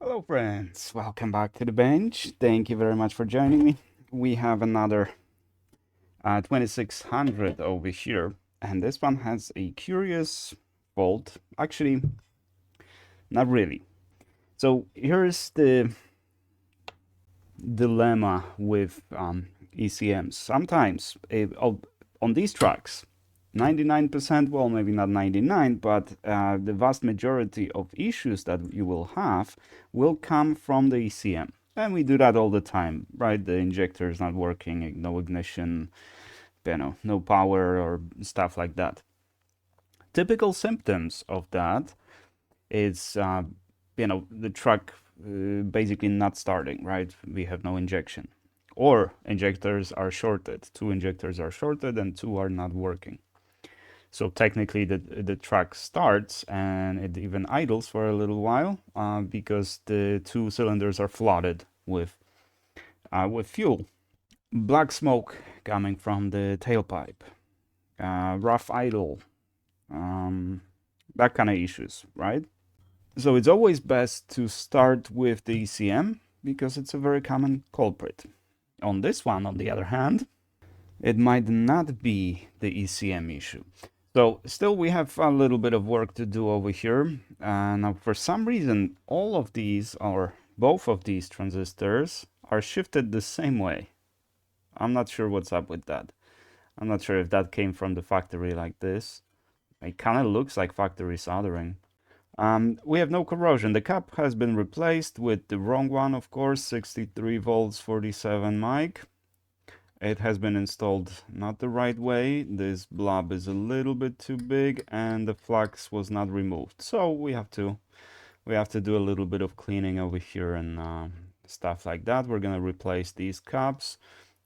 Hello friends, welcome back to the bench. Thank you very much for joining me. We have another 2600 over here, and this one has a curious fault. Actually, not really. So here's the dilemma with ECMs. Sometimes on these tracks, 99%, well, maybe not 99, but the vast majority of issues that you will have will come from the ECM. And we do that all the time, right? The injector is not working, no ignition, no power or stuff like that. Typical symptoms of that is, the truck basically not starting, right? We have no injection. Or injectors are shorted. Two injectors are shorted and two are not working. So technically the truck starts and it even idles for a little while because the two cylinders are flooded with fuel. Black smoke coming from the tailpipe, rough idle, that kind of issues, right? So it's always best to start with the ECM because it's a very common culprit. On this one, on the other hand, it might not be the ECM issue. So still we have a little bit of work to do over here. Now for some reason, all of these or both of these transistors are shifted the same way. I'm not sure what's up with that. I'm not sure if that came from the factory like this. It kind of looks like factory soldering. We have no corrosion. The cap has been replaced with the wrong one, of course, 63 volts, 47 mic. It has been installed not the right way. This blob is a little bit too big and the flux was not removed. So we have to do a little bit of cleaning over here and stuff like that. We're gonna replace these caps.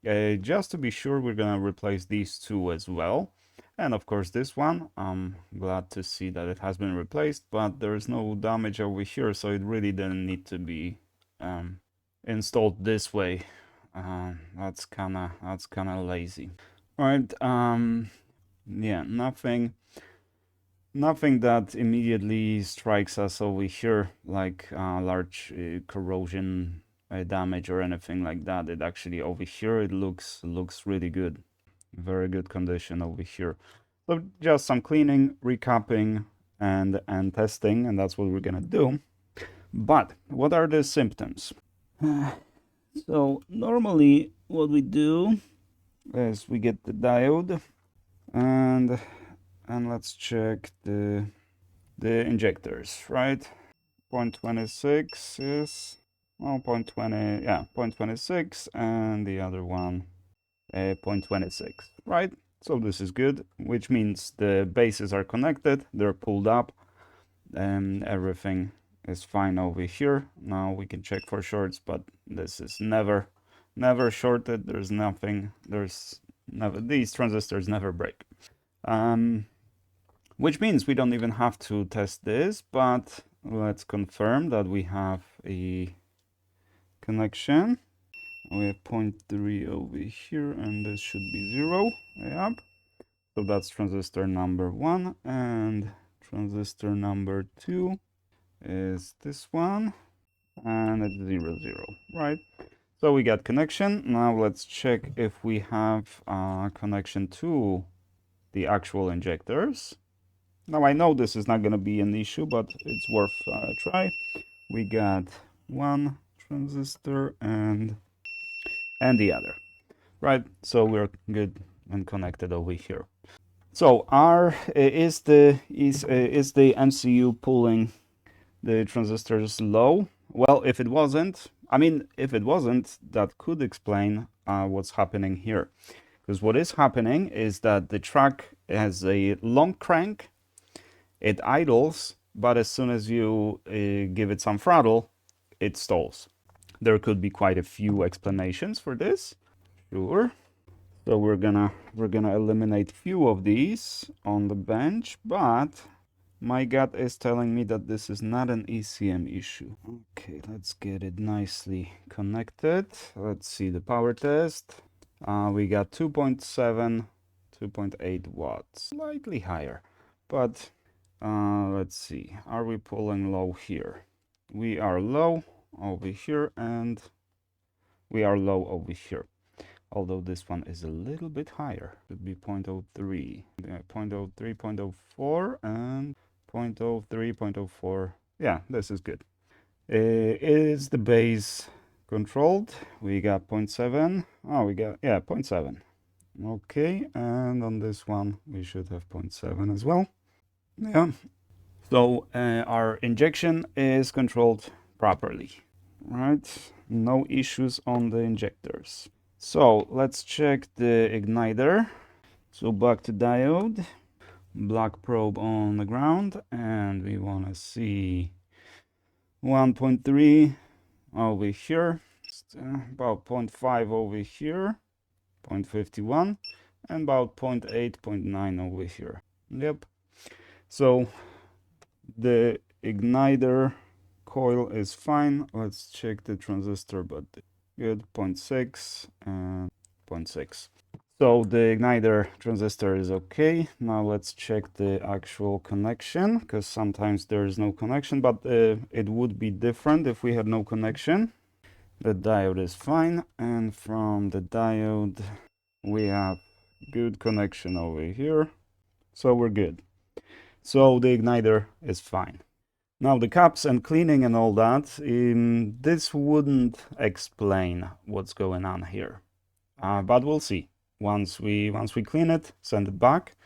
Just to be sure, we're gonna replace these two as well. And of course this one, I'm glad to see that it has been replaced, but there is no damage over here, so it really didn't need to be installed this way. That's kinda lazy. Right, yeah, nothing that immediately strikes us over here, like large corrosion damage or anything like that. It actually over here, it looks really good. Very good condition over here. So just some cleaning, recapping, and testing, and that's what we're gonna do. But what are the symptoms? So normally what we do is we get the diode and let's check the injectors, right? 0.26 is, well, 0.20, yeah, 0.26, and the other one 0.26, right? So this is good, which means the bases are connected, they're pulled up, and everything is fine over here. Now we can check for shorts, but this is never shorted. There's nothing, there's never, these transistors never break. Which means we don't even have to test this, but let's confirm that we have a connection. We have 0.3 over here, and this should be 0. Yep. So that's transistor number 1, and transistor number 2 is this one, and it's 0, 0, right? So we got connection. Now let's check if we have connection to the actual injectors. Now I know this is not going to be an issue, but it's worth a try. We got one transistor and the other, right? So we're good and connected over here. So is the MCU pulling the transistors low? Well, if it wasn't, that could explain what's happening here. Because what is happening is that the truck has a long crank, it idles, but as soon as you give it some throttle, it stalls. There could be quite a few explanations for this. Sure. So we're gonna eliminate few of these on the bench, but my gut is telling me that this is not an ECM issue. Okay, let's get it nicely connected. Let's see the power test. We got 2.7, 2.8 watts, slightly higher, but let's see. Are we pulling low here? we are low over here and we are low over here. Although this one is a little bit higher. It would be 0.03, 0.03, 0.04, and 0.03, 0.04. Yeah, this is good. Is the base controlled? We got 0.7. Oh, we got, yeah, 0.7. Okay, and on this one, we should have 0.7 as well. Yeah. So our injection is controlled properly, right? No issues on the injectors. So let's check the igniter. So back to diode, black probe on the ground, and we want to see 1.3 over here, about 0.5 over here, 0.51, and about 0.8, 0.9 over here. Yep. So the igniter coil is fine. Let's check the transistor, but good, 0.6 and 0.6. So the igniter transistor is okay. Now let's check the actual connection, because sometimes there is no connection, but it would be different if we had no connection. The diode is fine, and from the diode we have good connection over here, so we're good. So the igniter is fine. Now the caps and cleaning and all that, this wouldn't explain what's going on here, but we'll see. Once we clean it, send it back,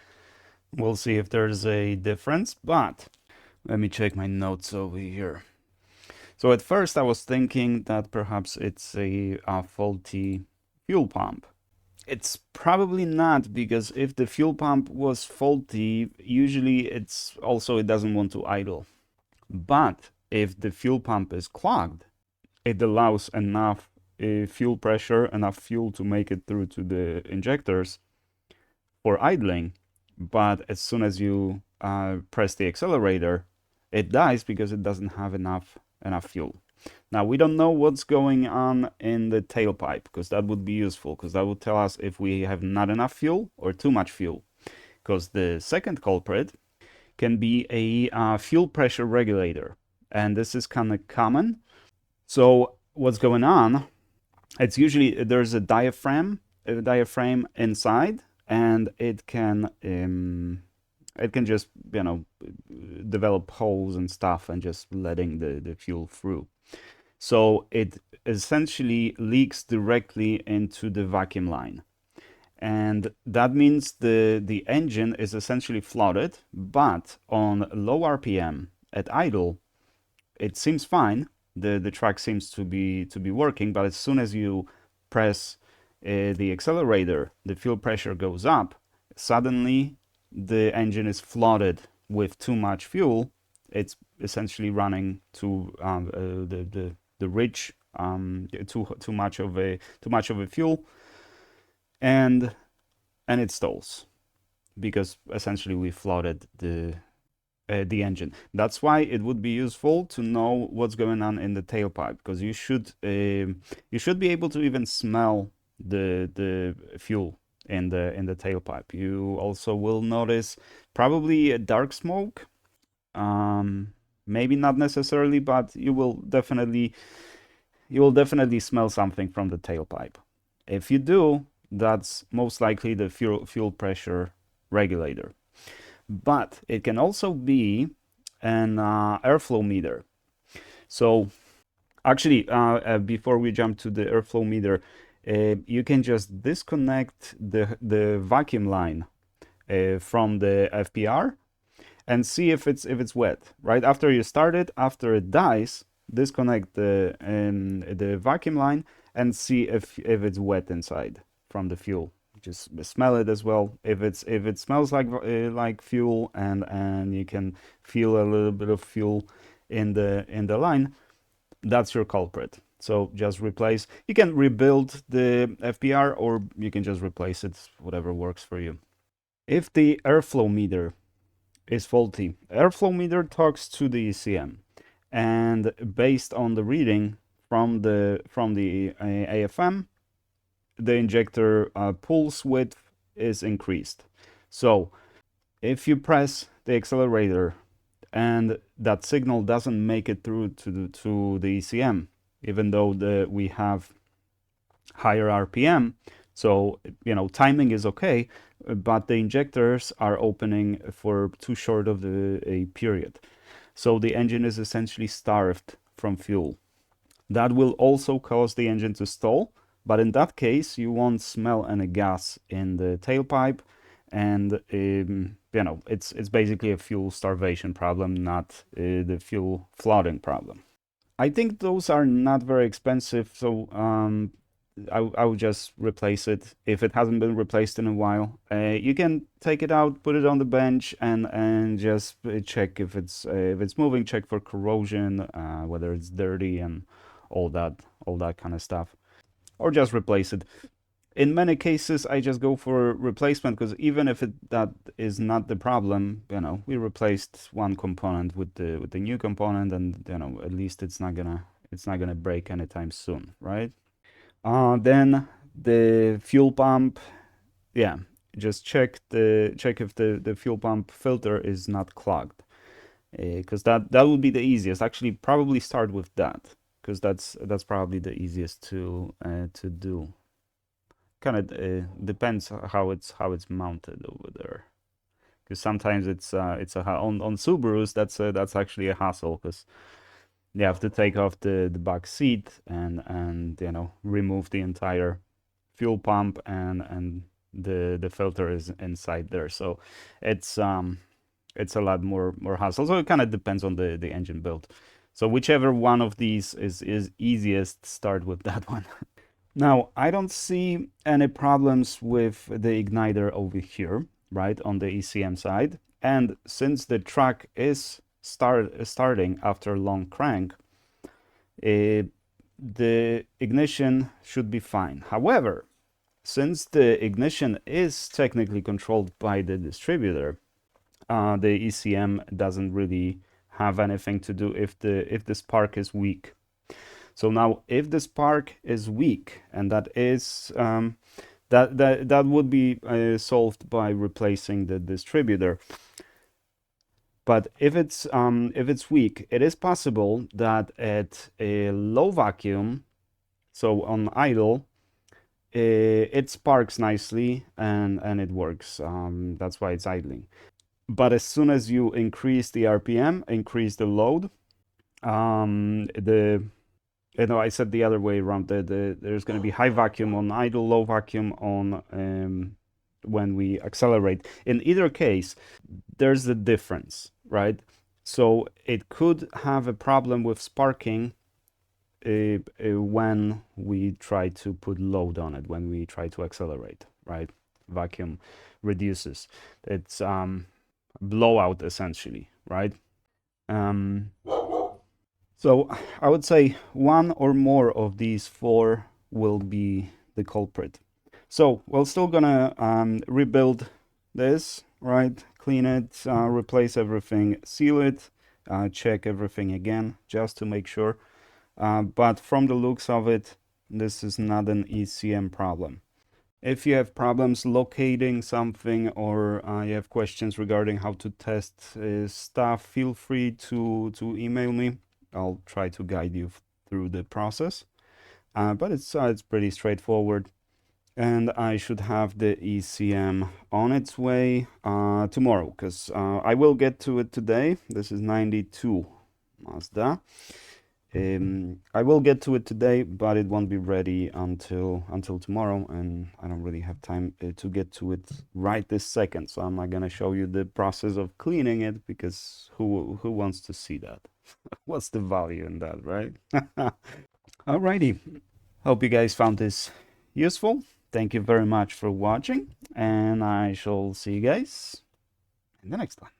we'll see if there's a difference. But let me check my notes over here. So at first I was thinking that perhaps it's a faulty fuel pump. It's probably not, because if the fuel pump was faulty, usually it doesn't want to idle. But if the fuel pump is clogged, it allows enough fuel pressure, enough fuel to make it through to the injectors for idling. But as soon as you press the accelerator, it dies because it doesn't have enough fuel. Now, we don't know what's going on in the tailpipe, because that would be useful, because that would tell us if we have not enough fuel or too much fuel. Because the second culprit can be a fuel pressure regulator, and this is kind of common. So what's going on? It's usually there's a diaphragm inside, and it can just develop holes and stuff and just letting the fuel through. So it essentially leaks directly into the vacuum line. And that means the engine is essentially flooded, but on low RPM at idle, it seems fine. The track seems to be working, but as soon as you press the accelerator, the fuel pressure goes up. Suddenly, the engine is flooded with too much fuel. It's essentially running to the rich, too much of a fuel, and it stalls, because essentially we flooded the engine. That's why it would be useful to know what's going on in the tailpipe, because you should be able to even smell the fuel in the tailpipe. You also will notice probably a dark smoke. Maybe not necessarily, but you will definitely smell something from the tailpipe. If you do, that's most likely the fuel pressure regulator. But it can also be an airflow meter. So actually, before we jump to the airflow meter, you can just disconnect the vacuum line from the FPR and see if it's wet. Right after you start it, after it dies, disconnect the vacuum line and see if it's wet inside from the fuel. Just smell it as well. If it smells like fuel, and you can feel a little bit of fuel in the line, that's your culprit. So just replace. You can rebuild the FPR, or you can just replace it, whatever works for you. If the airflow meter is faulty, airflow meter talks to the ECM, and based on the reading from the AFM, the injector pulse width is increased. So if you press the accelerator and that signal doesn't make it through to the ECM, even though we have higher RPM. So, timing is okay, but the injectors are opening for too short of a period. So the engine is essentially starved from fuel. That will also cause the engine to stall, but in that case, you won't smell any gas in the tailpipe, and it's basically a fuel starvation problem, not the fuel flooding problem. I think those are not very expensive, so I would just replace it if it hasn't been replaced in a while. You can take it out, put it on the bench, and just check if it's moving. Check for corrosion, whether it's dirty, and all that kind of stuff, or just replace it. In many cases, I just go for replacement because even if that is not the problem, we replaced one component with the new component, and at least it's not gonna break anytime soon, right? Then the fuel pump, yeah, just check if the fuel pump filter is not clogged, because that would be the easiest. Actually, probably start with that, because that's probably the easiest to do. Kind of depends how it's mounted over there, because sometimes it's on Subarus that's actually a hassle, because you have to take off the back seat and remove the entire fuel pump, and the filter is inside there, so it's a lot more hassle. So it kind of depends on the engine build. So whichever one of these is easiest, start with that one. Now, I don't see any problems with the igniter over here, right, on the ECM side. And since the truck is starting after a long crank, the ignition should be fine. However, since the ignition is technically controlled by the distributor, the ECM doesn't really have anything to do if the spark is weak. So now, if the spark is weak, and that is that would be solved by replacing the distributor. But if it's weak, it is possible that at a low vacuum, so on idle, it sparks nicely and it works. That's why it's idling. But as soon as you increase the RPM, increase the load, I said the other way around. There's going to be high vacuum on idle, low vacuum on when we accelerate. In either case, there's a difference, right? So it could have a problem with sparking when we try to put load on it, when we try to accelerate, right? Vacuum reduces. It's blowout essentially, right? So I would say one or more of these four will be the culprit. So we're still gonna rebuild this, right? Clean it, replace everything, seal it, check everything again, just to make sure. But from the looks of it, this is not an ECM problem. If you have problems locating something, or you have questions regarding how to test stuff, feel free to email me. I'll try to guide you through the process. But it's pretty straightforward. And I should have the ECM on its way tomorrow, because I will get to it today. This is 92 Mazda. I will get to it today, but it won't be ready until tomorrow, and I don't really have time to get to it right this second. So I'm not gonna show you the process of cleaning it, because who wants to see that? What's the value in that, right? Alrighty. Hope you guys found this useful. Thank you very much for watching, and I shall see you guys in the next one.